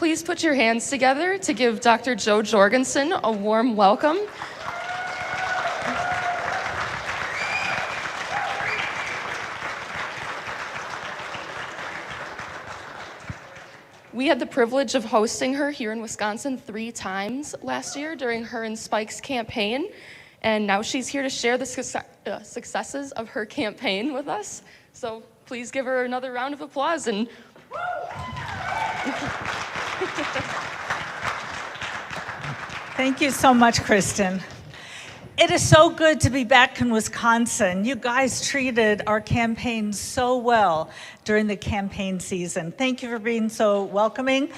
Please put your hands together to give Dr. Joe Jorgensen a warm welcome. We had the privilege of hosting her here in Wisconsin 3 times last year during her and Spike's campaign, and now she's here to share the successes of her campaign with us. So please give her another round of applause. And Thank you so much, Kristen. It is so good to be back in Wisconsin. You guys treated our campaign so well during the campaign season. Thank you for being so welcoming.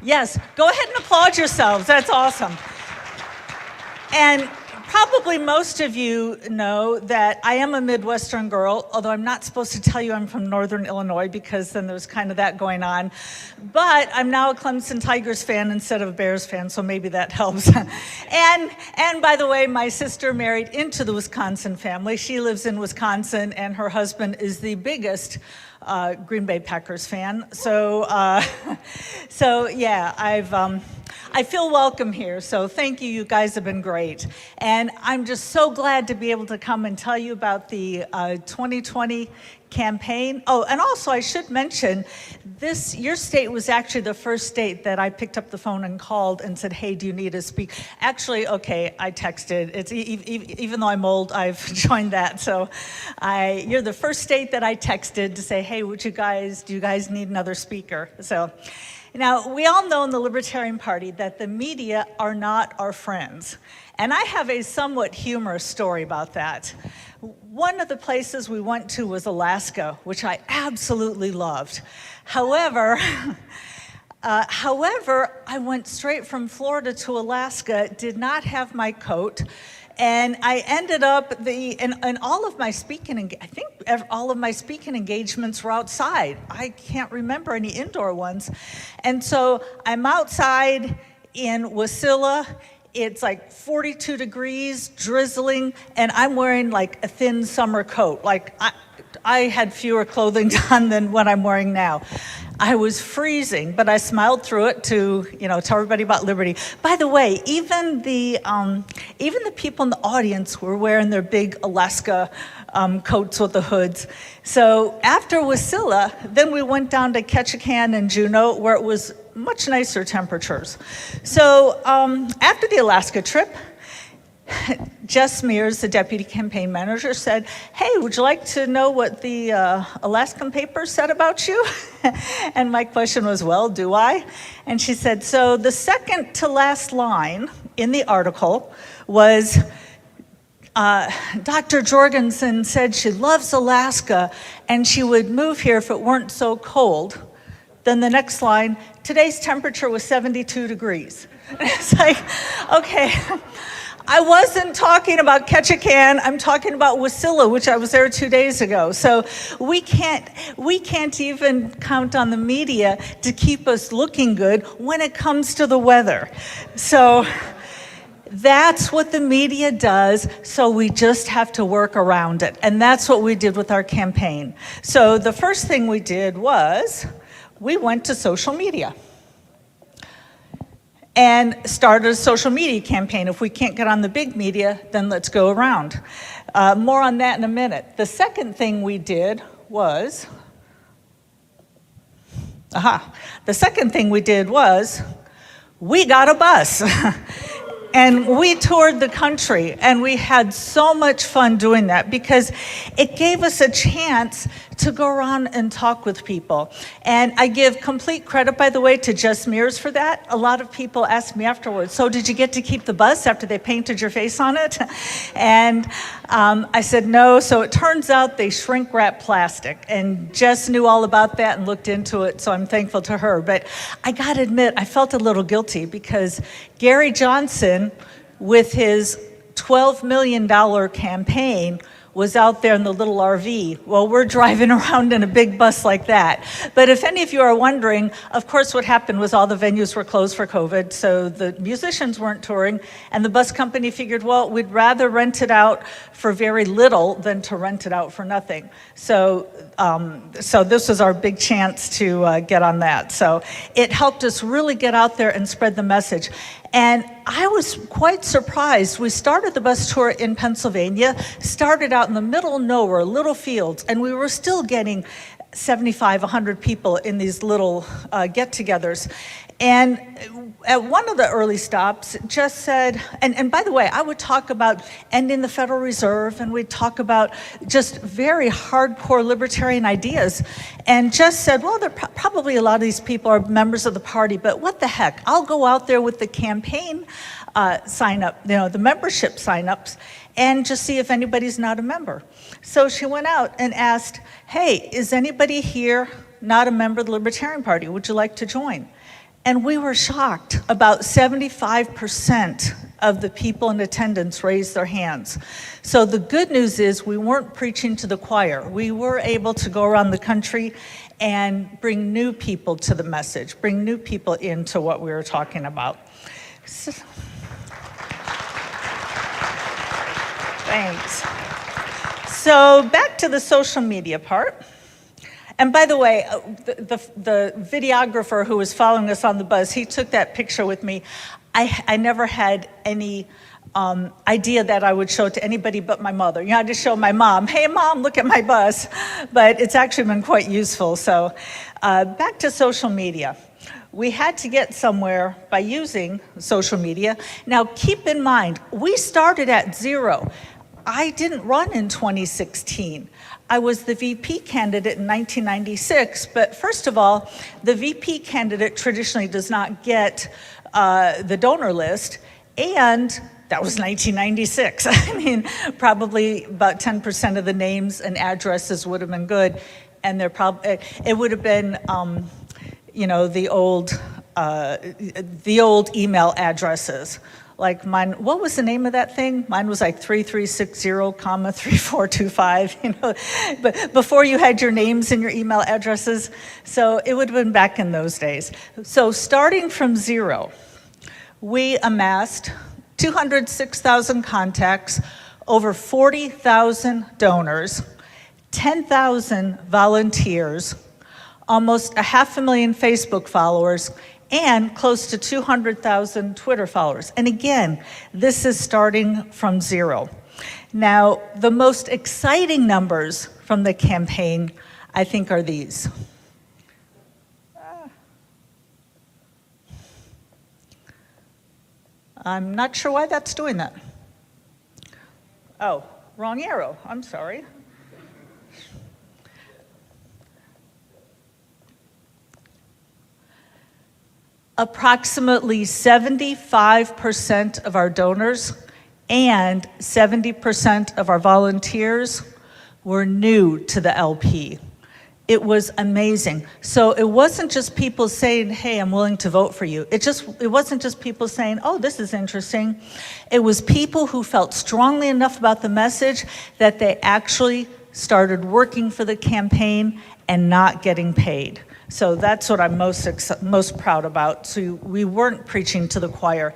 Yes, go ahead and applaud yourselves. That's awesome. And probably most of you know that I am a Midwestern girl, although I'm not supposed to tell you I'm from Northern Illinois because then there's kind of that going on. But I'm now a Clemson Tigers fan instead of a Bears fan, so maybe that helps. And by the way, my sister married into the Wisconsin family. She lives in Wisconsin, and her husband is the biggest Green Bay Packers fan. So yeah, I feel welcome here, so thank you. You guys have been great. And I'm just so glad to be able to come and tell you about the 2020 campaign. Oh, and also I should mention, your state was actually the first state that I picked up the phone and called and said, hey, do you need to speak? Actually, okay, I texted. It's even though I'm old, I've joined that. So you're the first state that I texted to say, hey, do you guys need another speaker? So. Now, we all know in the Libertarian Party that the media are not our friends. And I have a somewhat humorous story about that. One of the places we went to was Alaska, which I absolutely loved. However, I went straight from Florida to Alaska, did not have my coat, and I ended up, and all of my speaking, I think all of my speaking engagements were outside. I can't remember any indoor ones. And so I'm outside in Wasilla. It's like 42 degrees, drizzling, and I'm wearing like a thin summer coat. Like I had fewer clothing on than what I'm wearing now. I was freezing, but I smiled through it to tell everybody about liberty. By the way, even the people in the audience were wearing their big Alaska coats with the hoods. So after Wasilla, then we went down to Ketchikan and Juneau, where it was much nicer temperatures. So after the Alaska trip, Jess Mears, the deputy campaign manager, said, hey, would you like to know what the Alaskan paper said about you? And my question was, well, do I? And she said, so the second to last line in the article was, Dr. Jorgensen said she loves Alaska and she would move here if it weren't so cold. Then the next line, today's temperature was 72 degrees. It's like, okay. I wasn't talking about Ketchikan, I'm talking about Wasilla, which I was there 2 days ago. So we can't even count on the media to keep us looking good when it comes to the weather. So that's what the media does, so we just have to work around it. And that's what we did with our campaign. So the first thing we did was we went to social media and started a social media campaign. If we can't get on the big media, then let's go around. More on that in a minute. The second thing we did was, we got a bus. And we toured the country, and we had so much fun doing that because it gave us a chance to go around and talk with people. And I give complete credit, by the way, to Jess Mears for that. A lot of people ask me afterwards, so did you get to keep the bus after they painted your face on it? And I said no, so it turns out they shrink wrap plastic. And Jess knew all about that and looked into it, so I'm thankful to her. But I gotta admit, I felt a little guilty because Gary Johnson, with his $12 million campaign, was out there in the little RV. Well, we're driving around in a big bus like that. But if any of you are wondering, of course what happened was all the venues were closed for COVID, so the musicians weren't touring, and the bus company figured, well, we'd rather rent it out for very little than to rent it out for nothing. So this was our big chance to get on that. So it helped us really get out there and spread the message. And I was quite surprised. We started the bus tour in Pennsylvania, started out in the middle of nowhere, little fields, and we were still getting 75, 100 people in these little get-togethers. And at one of the early stops, just said, and by the way, I would talk about ending the Federal Reserve, and we'd talk about just very hardcore libertarian ideas, and just said, well, probably a lot of these people are members of the party, but what the heck, I'll go out there with the campaign sign up, the membership sign-ups, and just see if anybody's not a member. So she went out and asked, hey, is anybody here not a member of the Libertarian Party? Would you like to join? And we were shocked. About 75% of the people in attendance raised their hands. So the good news is we weren't preaching to the choir. We were able to go around the country and bring new people to the message, bring new people into what we were talking about. So, thanks. So back to the social media part. And by the way, the videographer who was following us on the bus, he took that picture with me. I never had any idea that I would show it to anybody but my mother. I just show my mom, hey mom, look at my bus. But it's actually been quite useful. So back to social media. We had to get somewhere by using social media. Now keep in mind, we started at 0. I didn't run in 2016. I was the VP candidate in 1996, but first of all, the VP candidate traditionally does not get the donor list, and that was 1996. I mean, probably about 10% of the names and addresses would have been good, and it would have been, the old email addresses. Like mine, what was the name of that thing? Mine was like 3360, 3425, but before you had your names and your email addresses. So it would have been back in those days. So starting from 0, we amassed 206,000 contacts, over 40,000 donors, 10,000 volunteers, almost 500,000 Facebook followers, and close to 200,000 Twitter followers. And again, this is starting from 0. Now, the most exciting numbers from the campaign, I think, are these. I'm not sure why that's doing that. Oh, wrong arrow, I'm sorry. Approximately 75% of our donors and 70% of our volunteers were new to the LP. It was amazing. So it wasn't just people saying, hey, I'm willing to vote for you. It wasn't just people saying, oh, this is interesting. It was people who felt strongly enough about the message that they actually started working for the campaign and not getting paid. So that's what I'm most proud about. So we weren't preaching to the choir.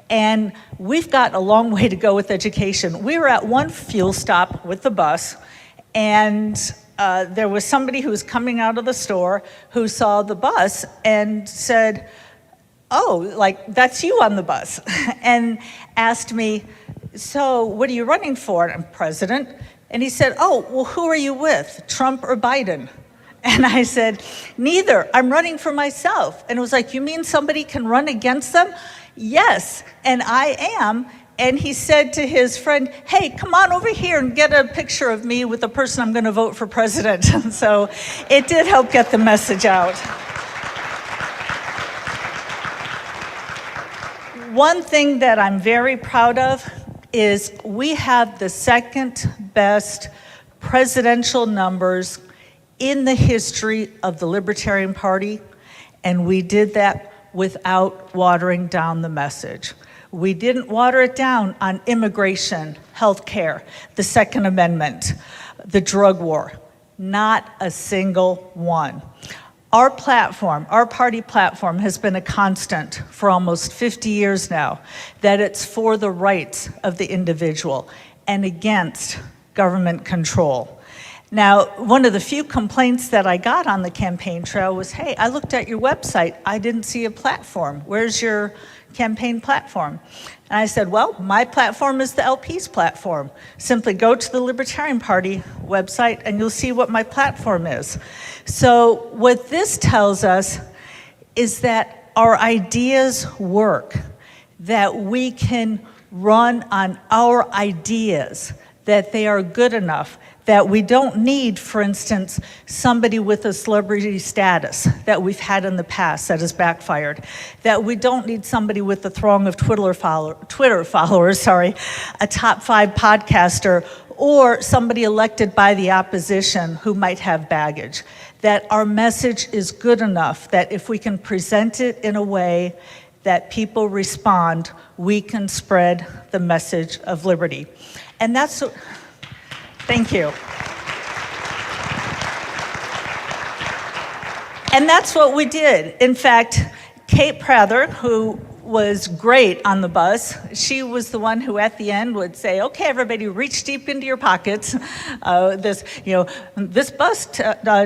And we've got a long way to go with education. We were at one fuel stop with the bus, and there was somebody who was coming out of the store who saw the bus and said, oh, like, that's you on the bus, and asked me, so what are you running for? And I'm president. And he said, oh, well, who are you with, Trump or Biden? And I said, neither, I'm running for myself. And it was like, you mean somebody can run against them? Yes, and I am. And he said to his friend, hey, come on over here and get a picture of me with the person I'm going to vote for president. And so it did help get the message out. One thing that I'm very proud of is we have the second best presidential numbers in the history of the Libertarian Party, and we did that without watering down the message. We didn't water it down on immigration, healthcare, the Second Amendment, the drug war. Not a single one. Our platform, our party platform, has been a constant for almost 50 years now, that it's for the rights of the individual and against government control. Now, one of the few complaints that I got on the campaign trail was, hey, I looked at your website, I didn't see a platform. Where's your campaign platform? And I said, well, my platform is the LP's platform. Simply go to the Libertarian Party website and you'll see what my platform is. So what this tells us is that our ideas work, that we can run on our ideas, that they are good enough, that we don't need, for instance, somebody with a celebrity status that we've had in the past that has backfired, that we don't need somebody with a throng of Twitter followers, a top 5 podcaster, or somebody elected by the opposition who might have baggage. That our message is good enough that if we can present it in a way that people respond, we can spread the message of liberty. And that's, thank you. And that's what we did. In fact, Kate Prather, who was great on the bus, she was the one who at the end would say, okay, everybody reach deep into your pockets. This bus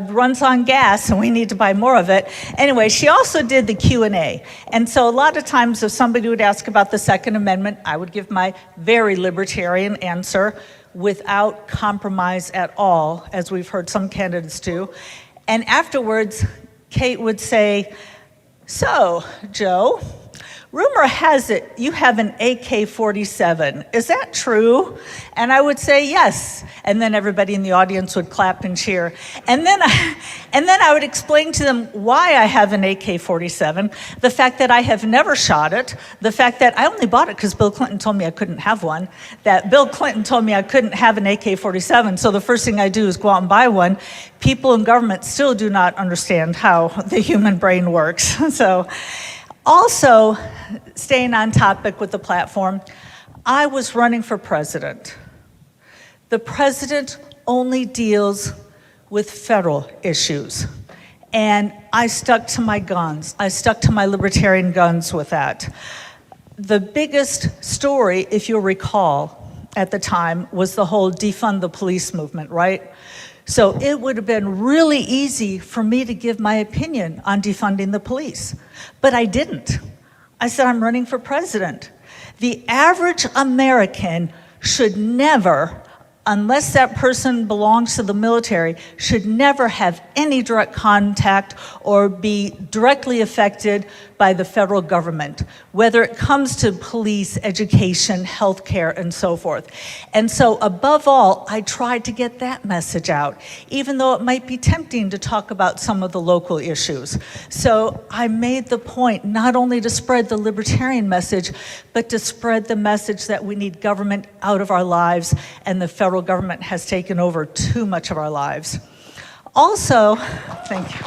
runs on gas and we need to buy more of it. Anyway, she also did the Q&A. And so a lot of times if somebody would ask about the Second Amendment, I would give my very libertarian answer without compromise at all, as we've heard some candidates do. And afterwards, Kate would say, so, Joe, rumor has it you have an AK-47. Is that true? And I would say yes. And then everybody in the audience would clap and cheer. And then I would explain to them why I have an AK-47, the fact that I have never shot it, the fact that I only bought it because Bill Clinton told me I couldn't have one, that Bill Clinton told me I couldn't have an AK-47, so the first thing I do is go out and buy one. People in government still do not understand how the human brain works. So, also, staying on topic with the platform, I was running for president. The president only deals with federal issues. And I stuck to my guns. I stuck to my libertarian guns with that. The biggest story, if you'll recall, at the time was the whole defund the police movement, right? So it would have been really easy for me to give my opinion on defunding the police, but I didn't. I said, I'm running for president. The average American should never, unless that person belongs to the military, should never have any direct contact or be directly affected by the federal government, whether it comes to police, education, healthcare, and so forth. And so above all, I tried to get that message out, even though it might be tempting to talk about some of the local issues. So I made the point not only to spread the libertarian message, but to spread the message that we need government out of our lives, and the federal government has taken over too much of our lives. Also, thank you.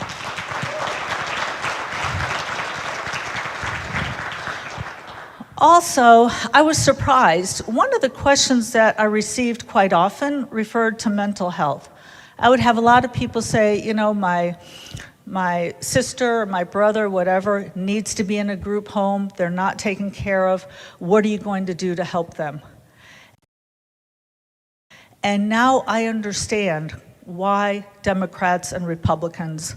Also, I was surprised. One of the questions that I received quite often referred to mental health. I would have a lot of people say, you know, my sister, or my brother, whatever, needs to be in a group home. They're not taken care of. What are you going to do to help them? And now I understand why Democrats and Republicans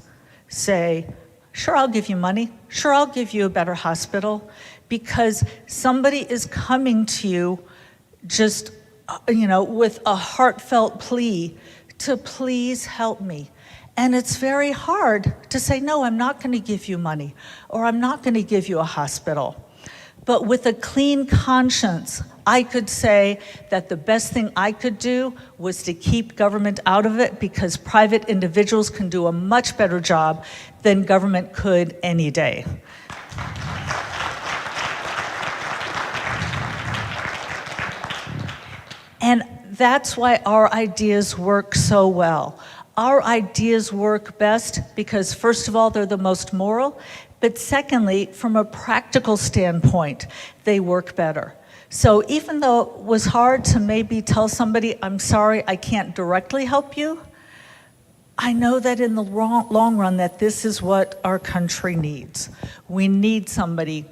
say, sure, I'll give you money. Sure, I'll give you a better hospital. Because somebody is coming to you just, with a heartfelt plea to please help me. And it's very hard to say, no, I'm not going to give you money, or I'm not going to give you a hospital. But with a clean conscience, I could say that the best thing I could do was to keep government out of it, because private individuals can do a much better job than government could any day. And that's why our ideas work so well. Our ideas work best because, first of all, they're the most moral, but secondly, from a practical standpoint, they work better. So even though it was hard to maybe tell somebody, I'm sorry, I can't directly help you, I know that in the long run that this is what our country needs. We need somebody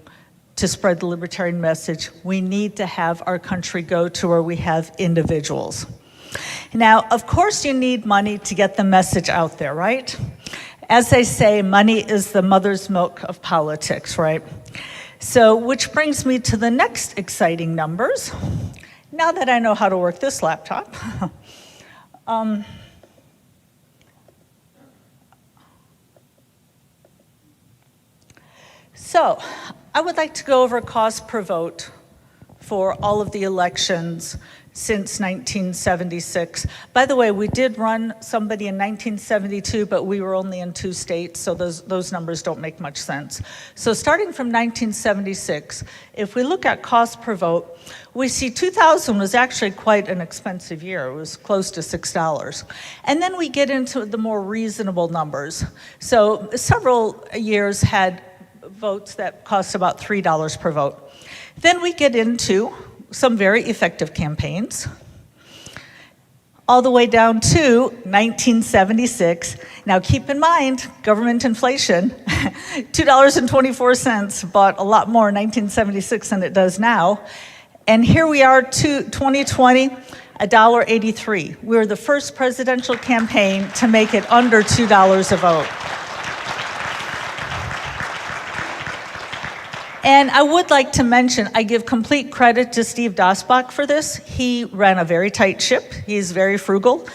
to spread the libertarian message. We need to have our country go to where we have individuals. Now, of course you need money to get the message out there, right? As they say, money is the mother's milk of politics, right? So, which brings me to the next exciting numbers. Now that I know how to work this laptop. So, I would like to go over cost per vote for all of the elections since 1976. By the way, we did run somebody in 1972, but we were only in 2 states, so those numbers don't make much sense. So starting from 1976, if we look at cost per vote, we see 2000 was actually quite an expensive year. It was close to $6. And then we get into the more reasonable numbers. So several years had votes that cost about $3 per vote. Then we get into some very effective campaigns, all the way down to 1976. Now keep in mind, government inflation, $2.24 bought a lot more in 1976 than it does now. And here we are to 2020, $1.83. We were the first presidential campaign to make it under $2 a vote. And I would like to mention, I give complete credit to Steve Dasbach for this. He ran a very tight ship. He's very frugal.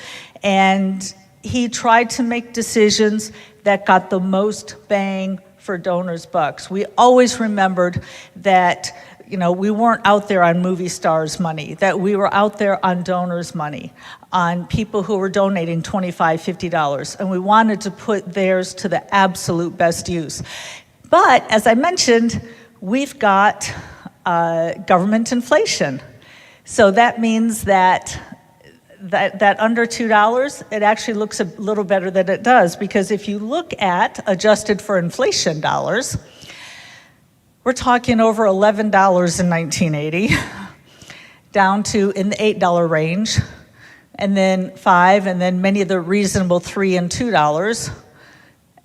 And he tried to make decisions that got the most bang for donors' bucks. We always remembered that, we weren't out there on movie stars' money, that we were out there on donors' money, on people who were donating $25, $50. And we wanted to put theirs to the absolute best use. But as I mentioned, we've got government inflation. So that means that under $2, it actually looks a little better than it does, because if you look at adjusted for inflation dollars, we're talking over $11 in 1980, down to in the $8 range, and then $5, and then many of the reasonable $3 and $2.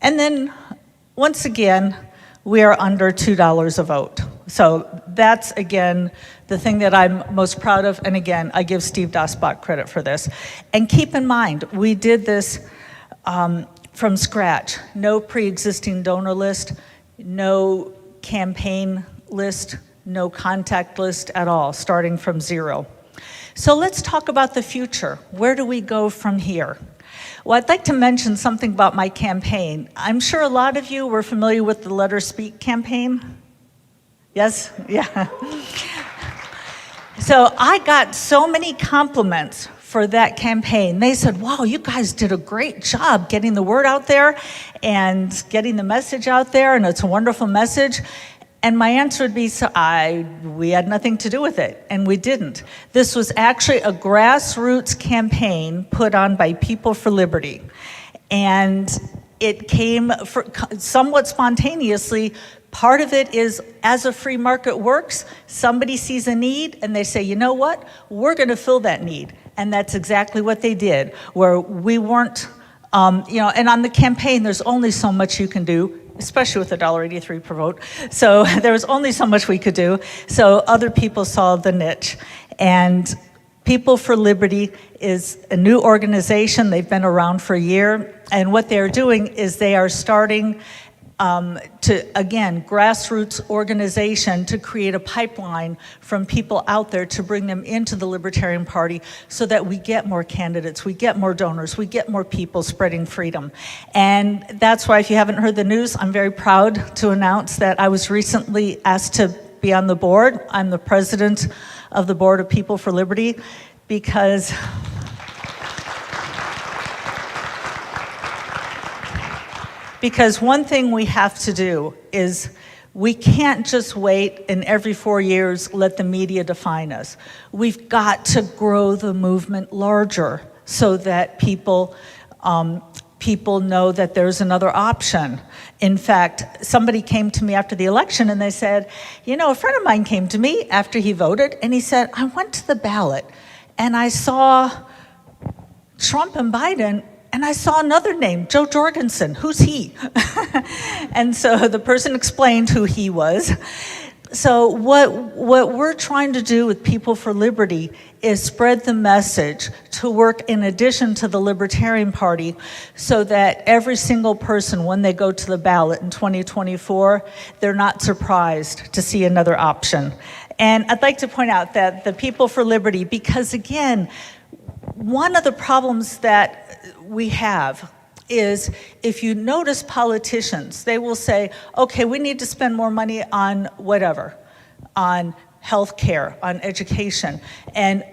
And then once again, we are under $2 a vote. So that's, again, the thing that I'm most proud of. And again, I give Steve Dasbach credit for this. And keep in mind, we did this from scratch. No pre-existing donor list, no campaign list, no contact list at all, starting from zero. So let's talk about the future. Where do we go from here? Well, I'd like to mention something about my campaign. I'm sure a lot of you were familiar with the Let Her Speak campaign. Yes? Yeah. So I got so many compliments for that campaign. They said, wow, you guys did a great job getting the word out there and getting the message out there, and it's a wonderful message. And my answer would be, we had nothing to do with it, and we didn't. This was actually a grassroots campaign put on by People for Liberty. And it came somewhat spontaneously. Part of it is, as a free market works, somebody sees a need and they say, you know what, we're gonna fill that need. And that's exactly what they did, where we weren't, and on the campaign, there's only so much you can do, especially with $1.83 per vote. So there was only so much we could do. So other people saw the niche. And People for Liberty is a new organization. They've been around for a year. And what they're doing is they are starting grassroots organization to create a pipeline from people out there to bring them into the Libertarian Party so that we get more candidates, we get more donors, we get more people spreading freedom. And that's why, if you haven't heard the news, I'm very proud to announce that I was recently asked to be on the board. I'm the president of the board of People for Liberty because one thing we have to do is we can't just wait and every 4 years let the media define us. We've got to grow the movement larger so that people People know that there's another option. In fact, somebody came to me after the election and they said, you know, a friend of mine came to me after he voted and he said, I went to the ballot and I saw Trump and Biden and I saw another name, Joe Jorgensen. Who's he? And so the person explained who he was. So what we're trying to do with People for Liberty is spread the message to work in addition to the Libertarian Party so that every single person, when they go to the ballot in 2024, they're not surprised to see another option. And I'd like to point out that the People for Liberty, because again, one of the problems that we have is if you notice politicians, they will say, okay, we need to spend more money on whatever, on healthcare, on education, and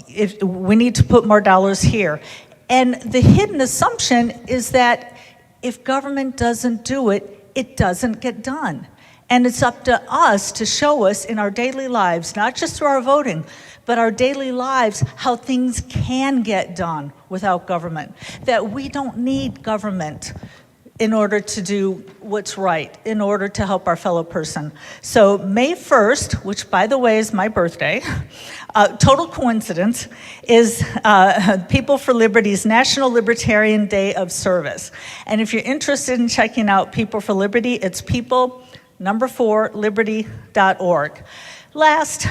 if we need to put more dollars here. And the hidden assumption is that if government doesn't do it, it doesn't get done. And it's up to us to show us in our daily lives, not just through our voting, but our daily lives, how things can get done without government. That we don't need government in order to do what's right, in order to help our fellow person. So May 1st, which by the way is my birthday, total coincidence, is People for Liberty's National Libertarian Day of Service. And if you're interested in checking out People for Liberty, it's people4liberty.org. Last,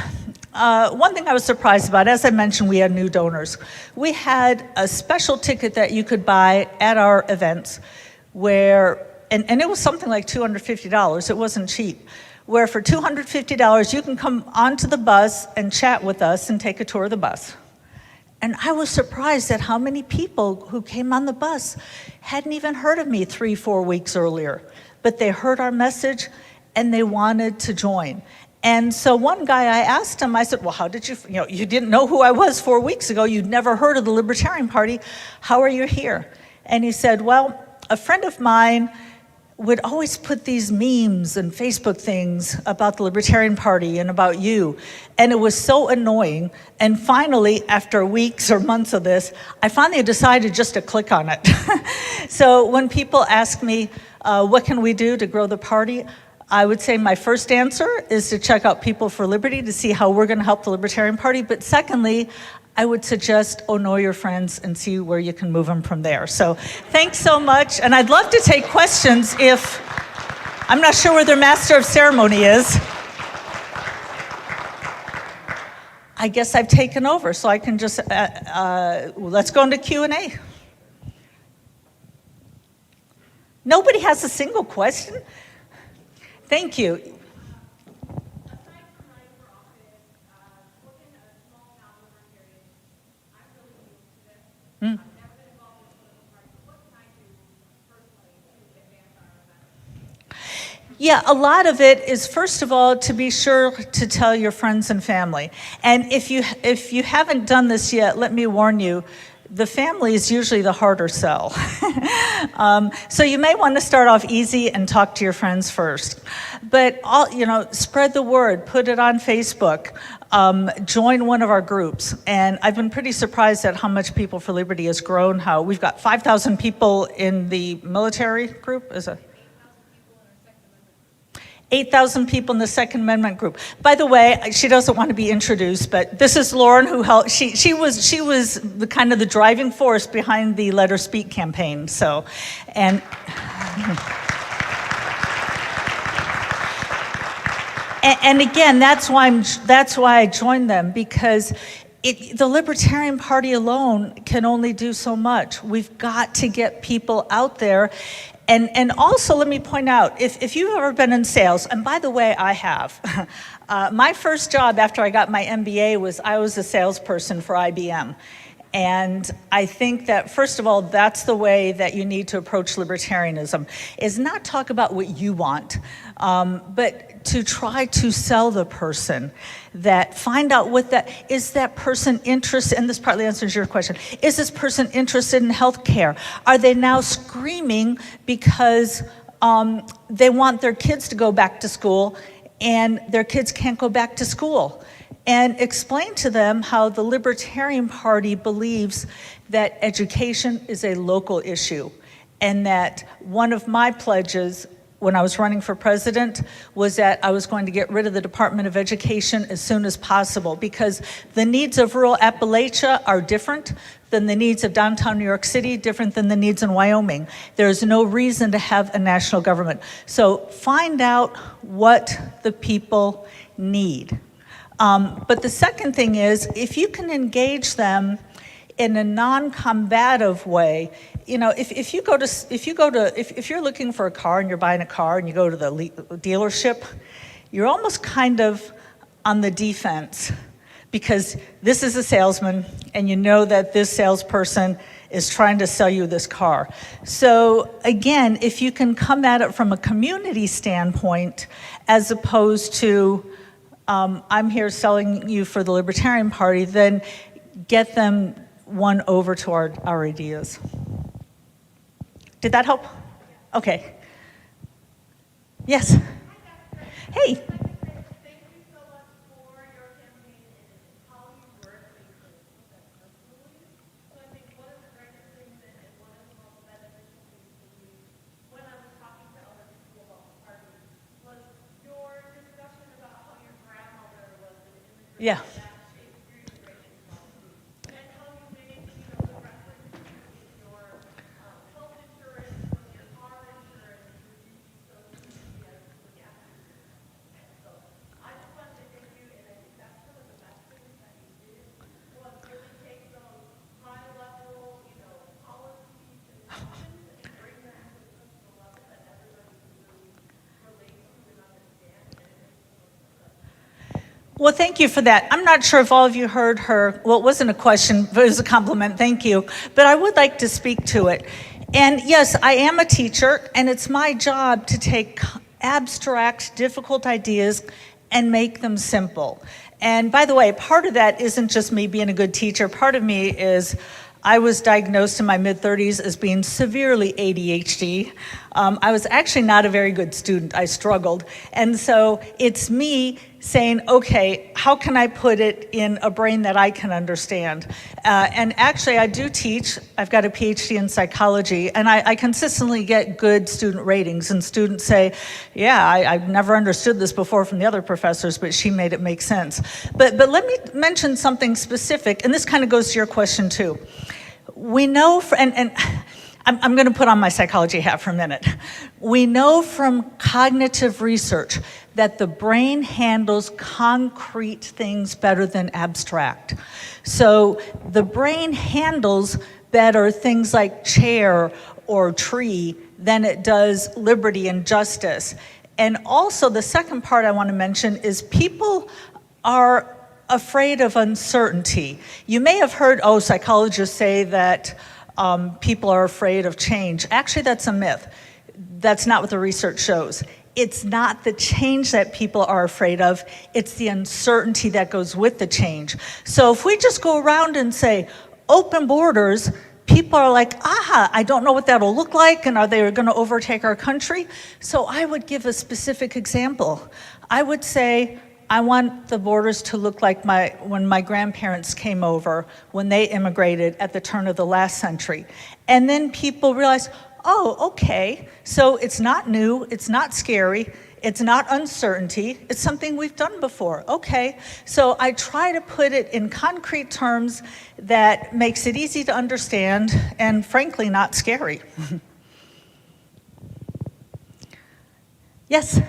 one thing I was surprised about, as I mentioned, we had new donors. We had a special ticket that you could buy at our events where, and it was something like $250, it wasn't cheap, where for $250 you can come onto the bus and chat with us and take a tour of the bus. And I was surprised at how many people who came on the bus hadn't even heard of me 3-4 weeks earlier, but they heard our message and they wanted to join. And so one guy, I asked him, I said, well, how did you didn't know who I was 4 weeks ago, you'd never heard of the Libertarian Party, how are you here? And he said, well, a friend of mine would always put these memes and Facebook things about the Libertarian Party and about you, and it was so annoying. And finally, after weeks or months of this, I finally decided just to click on it. So when people ask me, what can we do to grow the party? I would say my first answer is to check out People for Liberty to see how we're going to help the Libertarian Party. But secondly, I would suggest know your friends and see where you can move them from there. So thanks so much. And I'd love to take questions if, I'm not sure where their master of ceremony is. I guess I've taken over, so I can just, let's go into Q&A. Nobody has a single question? Thank you. Aside from running for office, within a small town libertarian, I'm really new to this. I've never been involved in the political party. What can I do personally to advance our message? Yeah, a lot of it is, first of all, to be sure to tell your friends and family. And if you haven't done this yet, let me warn you, the family is usually the harder sell. So you may want to start off easy and talk to your friends first. But spread the word, put it on Facebook, join one of our groups. And I've been pretty surprised at how much People for Liberty has grown, how we've got 5,000 people in the military group, 8,000 people in the Second Amendment group. By the way, she doesn't want to be introduced, but this is Lauren who helped. She was the kind of the driving force behind the Let Her Speak campaign. So, and again, that's why I joined them, because the Libertarian Party alone can only do so much. We've got to get people out there. And also, let me point out, if you've ever been in sales, and by the way, I have. My first job after I got my MBA was I was a salesperson for IBM. And I think that, first of all, that's the way that you need to approach libertarianism, is not talk about what you want, but to try to sell the person, that find out is that person interested, and this partly answers your question, is this person interested in healthcare? Are they now screaming because they want their kids to go back to school and their kids can't go back to school? and explain to them how the Libertarian Party believes that education is a local issue, and that one of my pledges when I was running for president was that I was going to get rid of the Department of Education as soon as possible, because the needs of rural Appalachia are different than the needs of downtown New York City, different than the needs in Wyoming. There's no reason to have a national government. So find out what the people need. But the second thing is, if you can engage them in a non-combative way, you know, if you're looking for a car and you're buying a car and you go to the dealership, you're almost kind of on the defense, because this is a salesman and you know that this salesperson is trying to sell you this car. So again, if you can come at it from a community standpoint, as opposed to I'm here selling you for the Libertarian Party, then get them won over to our ideas. Did that help? Okay. Yes. Hey. Thank you so much for your campaign and how you work with personally. So I think one of the greatest things and one of the most beneficial things for me when I was talking to other people about the party was your discussion about how your grandmother was an immigrant Yeah. that shaped your immigration policy. And how you made, the reference to your health insurance, your car insurance, your using social media to look after yourself. So I just wanted to thank you, and I think that's one of the best things that you did was really take those high level, policies and actions and bring them to the personal level that everybody can really relate to and understand. And it makes the most of it. Well, thank you for that. I'm not sure if all of you heard her. Well, it wasn't a question, but it was a compliment. Thank you. But I would like to speak to it. And yes, I am a teacher, and it's my job to take abstract, difficult ideas and make them simple. And by the way, part of that isn't just me being a good teacher. Part of me is I was diagnosed in my mid-30s as being severely ADHD. I was actually not a very good student. I struggled. And so it's me saying, okay, how can I put it in a brain that I can understand? And actually, I do teach. I've got a PhD in psychology, and I consistently get good student ratings. And students say, yeah, I've never understood this before from the other professors, but she made it make sense. But let me mention something specific, and this kind of goes to your question too. We know, and I'm going to put on my psychology hat for a minute. We know from cognitive research that the brain handles concrete things better than abstract. So the brain handles better things like chair or tree than it does liberty and justice. And also the second part I want to mention is people are afraid of uncertainty. You may have heard, psychologists say that people are afraid of change. Actually, that's a myth. That's not what the research shows. It's not the change that people are afraid of, it's the uncertainty that goes with the change. So if we just go around and say, open borders, people are like, I don't know what that'll look like, and are they going to overtake our country? So I would give a specific example. I would say, I want the borders to look like when my grandparents came over, when they immigrated at the turn of the last century. And then people realize, okay, so it's not new, it's not scary, it's not uncertainty, it's something we've done before. Okay, so I try to put it in concrete terms that makes it easy to understand and frankly not scary. Yes?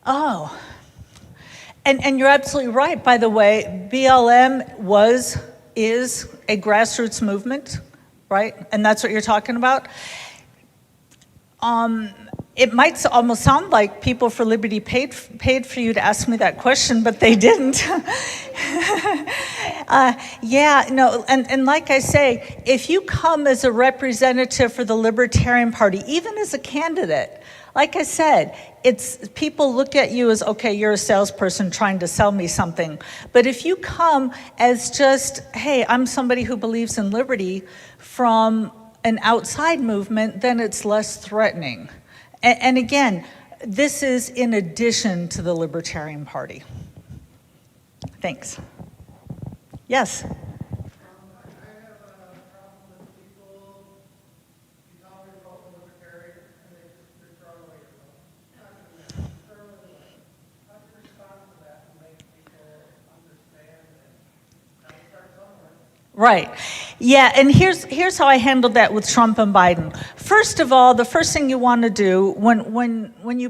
Oh, and you're absolutely right, by the way. BLM is a grassroots movement, right? And that's what you're talking about. It might almost sound like People for Liberty paid for you to ask me that question, but they didn't. And like I say, if you come as a representative for the Libertarian Party, even as a candidate, Like I said, it's people look at you as, okay, you're a salesperson trying to sell me something. But if you come as just, hey, I'm somebody who believes in liberty from an outside movement, then it's less threatening. And again, this is in addition to the Libertarian Party. Thanks. Yes? Right. Yeah, and here's how I handled that with Trump and Biden. First of all, the first thing you want to do when you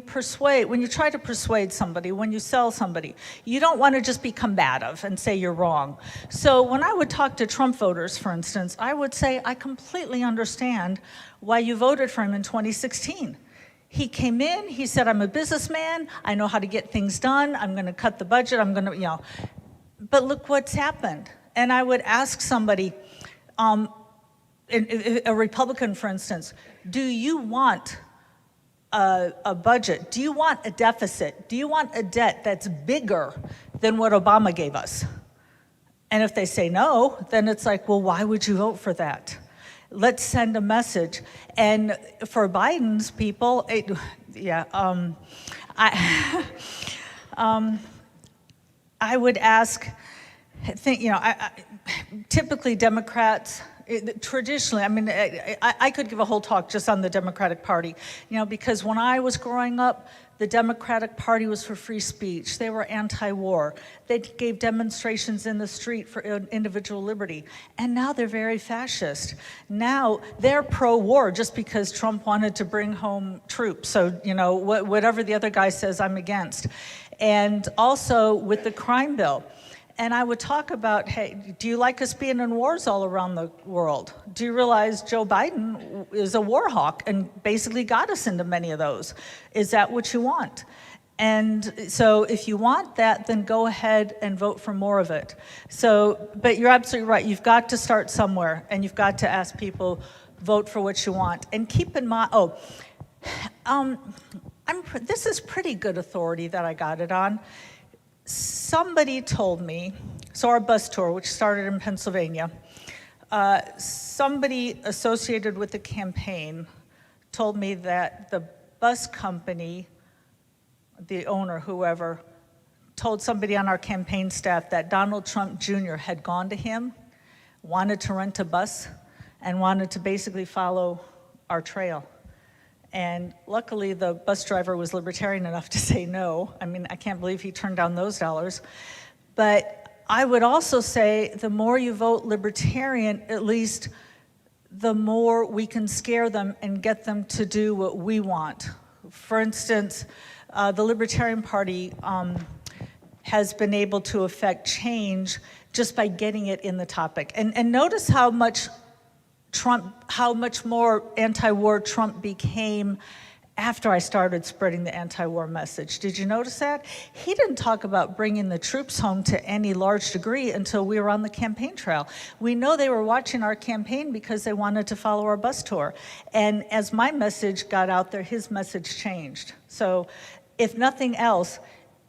try to persuade somebody, when you sell somebody, you don't want to just be combative and say you're wrong. So when I would talk to Trump voters, for instance, I would say, I completely understand why you voted for him in 2016. He came in, he said, I'm a businessman, I know how to get things done, I'm going to cut the budget, I'm going to, but look what's happened. And I would ask somebody, a Republican, for instance, do you want a budget? Do you want a deficit? Do you want a debt that's bigger than what Obama gave us? And if they say no, then it's like, well, why would you vote for that? Let's send a message. And for Biden's people, I would ask, typically Democrats, traditionally, I could give a whole talk just on the Democratic Party, because when I was growing up, the Democratic Party was for free speech. They were anti-war. They gave demonstrations in the street for individual liberty. And now they're very fascist. Now they're pro-war just because Trump wanted to bring home troops. So, whatever the other guy says, I'm against. And also with the crime bill. And I would talk about, hey, do you like us being in wars all around the world? Do you realize Joe Biden is a war hawk and basically got us into many of those? Is that what you want? And so if you want that, then go ahead and vote for more of it. So, but you're absolutely right. You've got to start somewhere, and you've got to ask people, vote for what you want. And keep in mind, this is pretty good authority that I got it on. Somebody told me, so our bus tour, which started in Pennsylvania, somebody associated with the campaign told me that the bus company, the owner, whoever, told somebody on our campaign staff that Donald Trump Jr. had gone to him, wanted to rent a bus, and wanted to basically follow our trail. And luckily, the bus driver was libertarian enough to say no. I can't believe he turned down those dollars. But I would also say the more you vote libertarian, at least the more we can scare them and get them to do what we want. For instance, the Libertarian Party has been able to affect change just by getting it in the topic. And notice how much more anti-war Trump became after I started spreading the anti-war message. Did you notice that? He didn't talk about bringing the troops home to any large degree until we were on the campaign trail. We know they were watching our campaign because they wanted to follow our bus tour. And as my message got out there, his message changed. So if nothing else,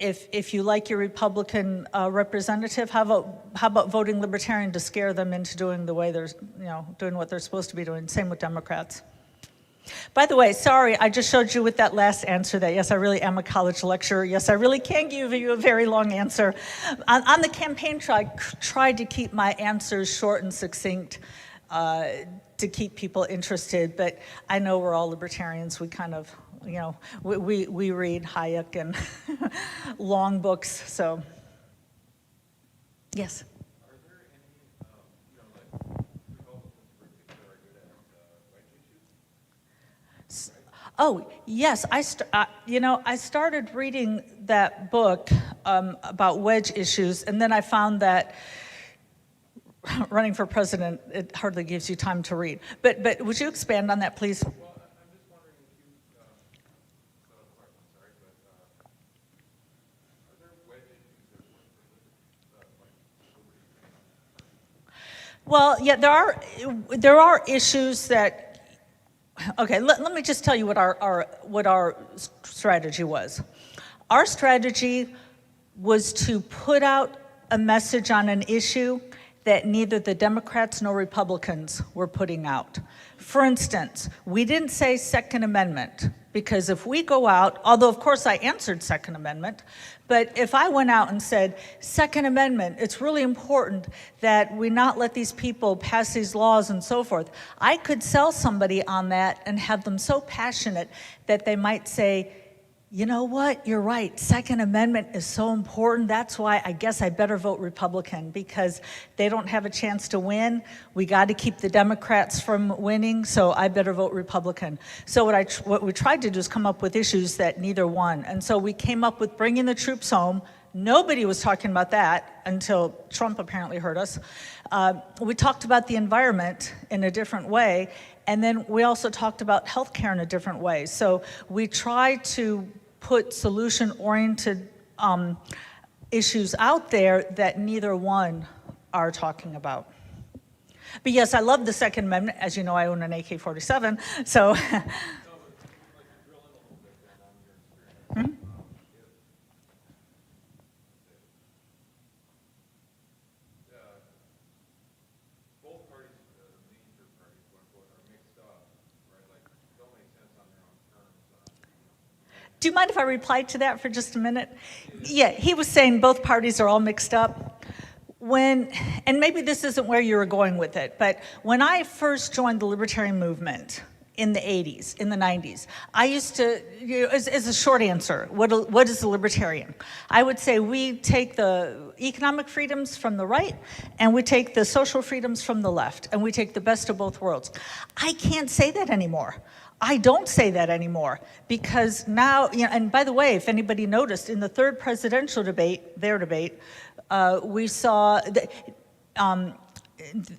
if you like your Republican representative, how about voting Libertarian to scare them into doing the way they're, doing what they're supposed to be doing? Same with Democrats. By the way, sorry, I just showed you with that last answer that, yes, I really am a college lecturer. Yes, I really can give you a very long answer. On the campaign trail, I tried to keep my answers short and succinct to keep people interested, but I know we're all libertarians. We kind of, we read Hayek and long books, so. Yes? Are there any, Republicans in particular are good at wedge issues? Oh, yes, I started reading that book about wedge issues, and then I found that running for president, it hardly gives you time to read. But would you expand on that, please? Well, I'm just wondering if you, sorry, but are there wedge issues that work for liberty? Well, yeah, there are issues that Okay, let me just tell you what our strategy was. Our strategy was to put out a message on an issue that neither the Democrats nor Republicans were putting out. For instance, we didn't say Second Amendment, because if we go out, although of course I answered Second Amendment, but if I went out and said, Second Amendment, it's really important that we not let these people pass these laws and so forth, I could sell somebody on that and have them so passionate that they might say, you know what, you're right, Second Amendment is so important, that's why I guess I better vote Republican, because they don't have a chance to win. We got to keep the Democrats from winning, so I better vote Republican. So what we tried to do is come up with issues that neither won. And so we came up with bringing the troops home. Nobody was talking about that until Trump apparently heard us. We talked about the environment in a different way, and then we also talked about healthcare in a different way. So we try to put solution-oriented issues out there that neither one are talking about. But yes, I love the Second Amendment. As you know, I own an AK-47, so. Hmm? Both parties, major parties, quote unquote, are mixed up, right? Like, don't make sense on their own terms. Do you mind if I reply to that for just a minute? Yeah, he was saying both parties are all mixed up. And maybe this isn't where you were going with it, but when I first joined the libertarian movement in the 80s, in the 90s, I used to, as a short answer, what is a libertarian? I would say we take the economic freedoms from the right, and we take the social freedoms from the left, and we take the best of both worlds. I can't say that anymore. I don't say that anymore, because now, and by the way, if anybody noticed, in the third presidential debate, their debate, we saw that,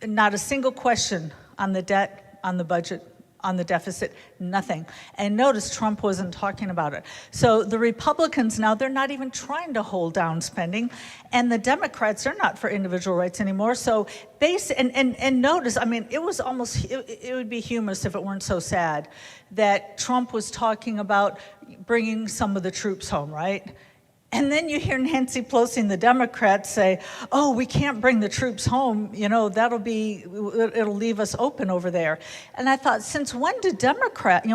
not a single question on the debt, on the budget, on the deficit, nothing. And notice Trump wasn't talking about it. So the Republicans now, they're not even trying to hold down spending, and the Democrats are not for individual rights anymore. So and notice, I mean, it was almost, it would be humorous if it weren't so sad that Trump was talking about bringing some of the troops home, right? And then you hear Nancy Pelosi and the Democrats say, oh, we can't bring the troops home, it'll leave us open over there. And I thought, since when did Democrats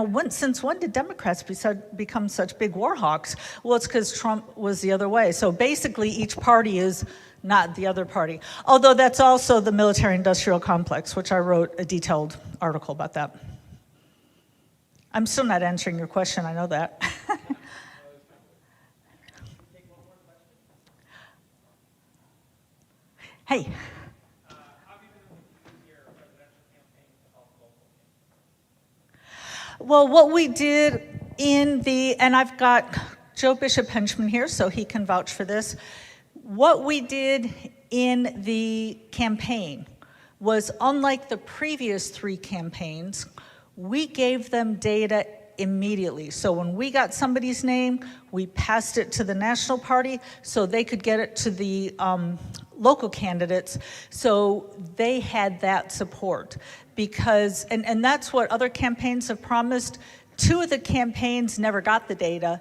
become such big war hawks? Well, it's because Trump was the other way. So basically, each party is not the other party. Although that's also the military-industrial complex, which I wrote a detailed article about that. I'm still not answering your question, I know that. Hey. How have you been able to use your presidential campaign to help local? Well, what we did and I've got Joe Bishop Henchman here, so he can vouch for this. What we did in the campaign was, unlike the previous 3 campaigns, we gave them data immediately. So when we got somebody's name, we passed it to the national party so they could get it to the local candidates, so they had that support. Because, and that's what other campaigns have promised. 2 of the campaigns never got the data,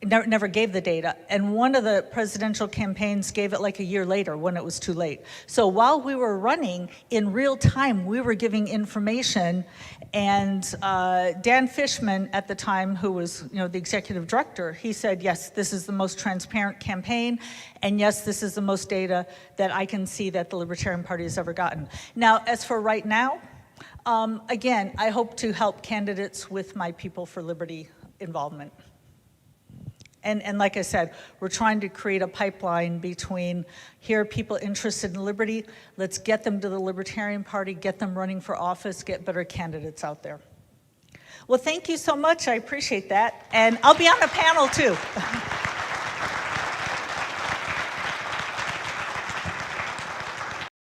never gave the data, and one of the presidential campaigns gave it like a year later when it was too late. So while we were running, in real time, we were giving information, and Dan Fishman at the time, who was the executive director, he said, yes, this is the most transparent campaign, and yes, this is the most data that I can see that the Libertarian Party has ever gotten. Now, as for right now, again, I hope to help candidates with my People for Liberty involvement. And like I said, we're trying to create a pipeline between, here are people interested in liberty, let's get them to the Libertarian Party, get them running for office, get better candidates out there. Well, thank you so much, I appreciate that. And I'll be on the panel too.